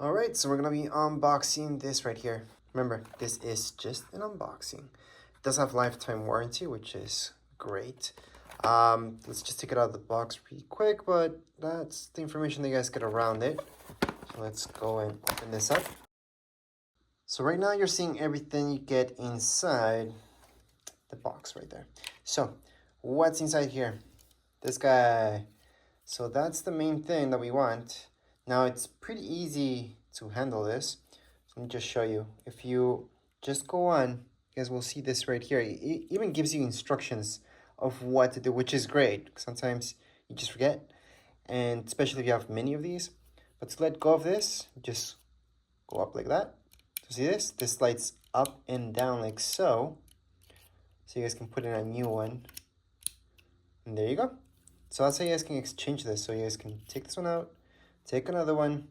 All right, so we're gonna be unboxing this right here. Remember, this is just an unboxing. It does have lifetime warranty, which is great. Let's just take it out of the box pretty quick, but that's the information that you guys get around it. So let's go and open this up. So right now you're seeing everything you get inside the box right there. So what's inside here? This guy. So that's the main thing that we want. Now it's pretty easy to handle this. So let me just show you. If you just go on, you guys will see this right here. It even gives you instructions of what to do, which is great. Sometimes you just forget, and especially if you have many of these. But to let go of this, just go up like that. So see this? This slides up and down like so. So you guys can put in a new one. And there you go. So that's how you guys can exchange this. So you guys can take this one out, take another one,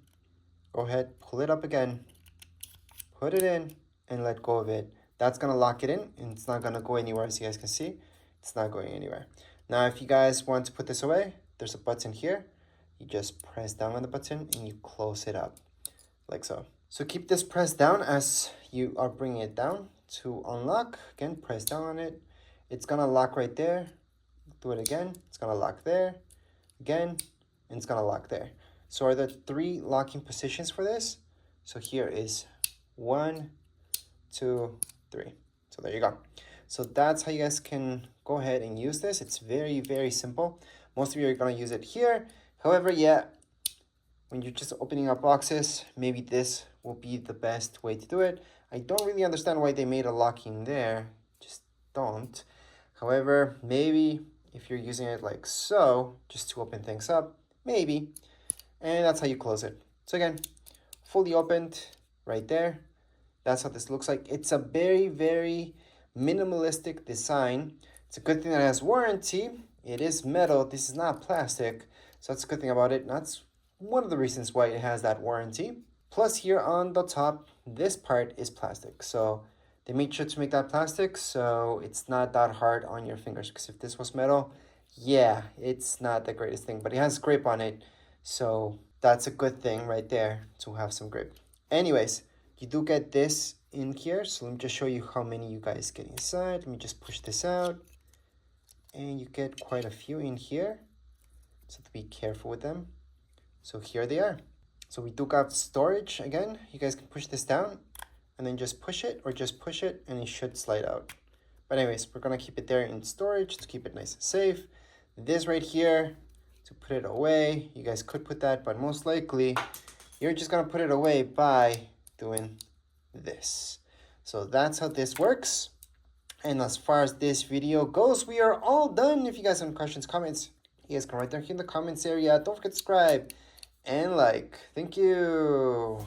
go ahead, pull it up again, put it in, and let go of it. That's going to lock it in, and it's not going to go anywhere. As you guys can see, it's not going anywhere. Now, if you guys want to put this away, there's a button here. You just press down on the button, and you close it up, like so. So keep this pressed down as you are bringing it down. To unlock, again, press down on it. It's going to lock right there. Do it again, it's gonna lock there, again, and it's gonna lock there. So are there 3 locking positions for this? So here is 1, 2, 3. So there you go. So that's how you guys can go ahead and use this. It's very, very simple. Most of you are gonna use it here. However, yeah, when you're just opening up boxes, maybe this will be the best way to do it. I don't really understand why they made a locking there, just don't. However, maybe if you're using it like so, just to open things up, maybe. And that's how you close it. So again, fully opened right there. That's how this looks like. It's a very, very minimalistic design. It's a good thing that it has warranty. It is metal. This is not plastic. So that's a good thing about it. And that's one of the reasons why it has that warranty. Plus here on the top, this part is plastic. So they made sure to make that plastic, so it's not that hard on your fingers. Because if this was metal, yeah, it's not the greatest thing. But it has grip on it, so that's a good thing right there to have some grip. Anyways, you do get this in here. So let me just show you how many you guys get inside. Let me just push this out. And you get quite a few in here. So to be careful with them. So here they are. So we do got storage again. You guys can push this down. And then just push it, or just push it, and it should slide out. But anyways, we're gonna keep it there in storage to keep it nice and safe. This right here, to put it away, you guys could put that, but most likely, you're just gonna put it away by doing this. So that's how this works. And as far as this video goes, we are all done. If you guys have any questions, comments, you guys can write down here in the comments area. Don't forget to subscribe and like. Thank you.